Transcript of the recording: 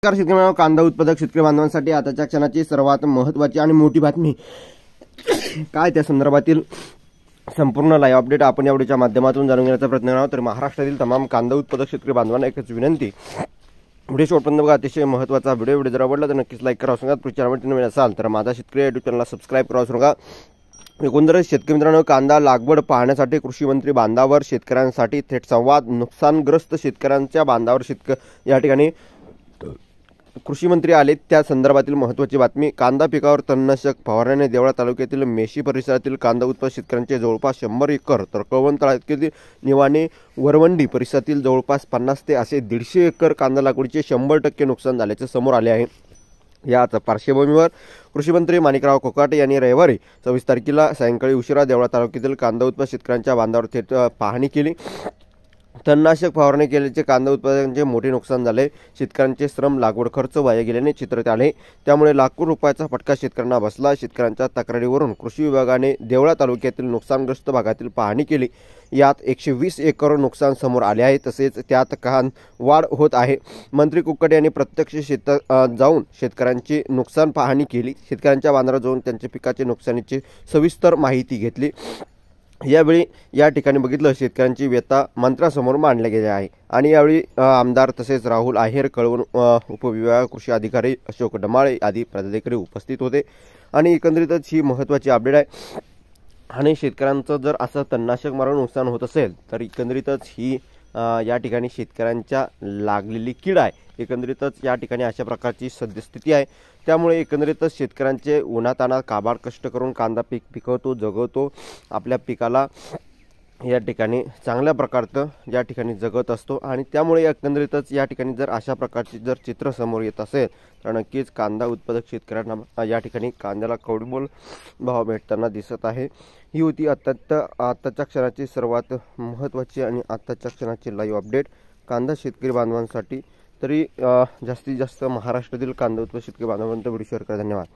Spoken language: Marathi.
नमस्कार शेतकरी कांदा उत्पादक शेतकरी बांधवांसाठी आताच्या क्षणाची सर्वात महत्त्वाची आणि मोठी बातमी काय त्या संदर्भातील संपूर्ण लाईव्ह अपडेट आपण या व्हिडिओच्या माध्यमातून जाणून घेण्याचा प्रयत्न करणार आहोत। तर महाराष्ट्रातील तमाम कांदा उत्पादक शेतकरी बांधवांना एकच विनंती, व्हिडिओ शेवटपर्यंत बघा, अतिशय महत्त्वाचा व्हिडिओ जर आवडला तर नक्कीच लाईक करा। सांगा चॅनलवर नवीन असाल तर माझा शेतकरी युट्यूब चॅनलला सबस्क्राईब करा। सांगा एकंदरीत शेतकरी मित्रांनो, कांदा लागवड पाहण्यासाठी कृषी मंत्री बांधावर शेतकऱ्यांसाठी थेट संवाद। नुकसानग्रस्त शेतकऱ्यांच्या बांधावर या ठिकाणी कृषी मंत्री आले, त्या संदर्भातील महत्त्वाची बातमी। कांदा पिकावर तणनाशक फवारण्याने देवळा तालुक्यातील मेशी परिसरातील कांदा उत्पादक शेतकऱ्यांचे जवळपास 100 एकर, तर कळवण तालुक्यातील निवाणे वरवंडी परिसरातील जवळपास 50 ते असे 150 एकर कांदा लागवडीचे 100% नुकसान झाल्याचे समोर आले आहे। याच पार्श्वभूमीवर कृषी मंत्री माणिकराव कोकाटे यांनी रविवारी 26 तारखेला सायंकाळी उशिरा देवळा तालुक्यातील कांदा उत्पादक शेतकऱ्यांच्या बांधावर थेट पाहणी केली। तणनाशक फवारणी केल्याचे कांदा उत्पादकांचे मोठे नुकसान झाले। शेतकऱ्यांचे श्रम लागवड खर्च वाया गेल्याने चित्रात आले, त्यामुळे लाखो रुपयाचा फटका शेतकऱ्यांना बसला। शेतकऱ्यांच्या तक्रारीवरून कृषी विभागाने देवळा तालुक्यातील नुकसानग्रस्त भागातील पाहणी केली। यात 120 एकर नुकसान समोर आले आहे, तसेच त्यात वाढ होत आहे। मंत्री कुक्कटे यांनी प्रत्यक्ष शेतात जाऊन शेतकऱ्यांची नुकसान पाहणी केली, शेतकऱ्यांच्या बांधावर जाऊन त्यांच्या पिकाचे नुकसानीची सविस्तर माहिती घेतली। यावेळी या ठिकाणी बघितलं शेतकऱ्यांची व्यथा मंत्र्यासमोर मांडली गेली आहे आणि यावेळी आमदार तसेच राहुल आहेर, कळवण उपविभाग कृषी अधिकारी अशोक डमाळे आदी पदाधिकारी उपस्थित होते आणि एकंदरीतच ही महत्त्वाची अपडेट आहे। आणि शेतकऱ्यांचं जर असं तणनाशक मारून नुकसान होत असेल तर एकंदरीतच ही या ठिकाणी शेतकऱ्यांच्या लागलेली कीड आहे। एकंदरीतच या ठिकाणी अशा प्रकारची सद्यस्थिती आहे, त्यामुळे एकंदरीतच शेतकऱ्यांचे उन्हातान्हात काबाड कष्ट करून कांदा पीक पिकवतो, जगवतो, आपल्या पिकाला या ठिकाणी चांगल्या प्रकारचं या ठिकाणी जगत असतो आणि त्यामुळे एकंदरीतच या ठिकाणी जर अशा प्रकारची जर चित्र समोर येत असेल तर नक्कीच कांदा उत्पादक शेतकऱ्यांना या ठिकाणी कांद्याला कवडीमोल भाव भेटताना दिसत आहे। ही होती आत्ताच्या क्षणाची सर्वात महत्त्वाची आणि आत्ताच्या क्षणाची लाईव्ह अपडेट कांदा शेतकरी बांधवांसाठी। तरी जास्तीत जास्त महाराष्ट्रातील कांदा उत्पादक शेतकरी बांधवांपर्यंत व्हिडिओ शेअर करा। धन्यवाद।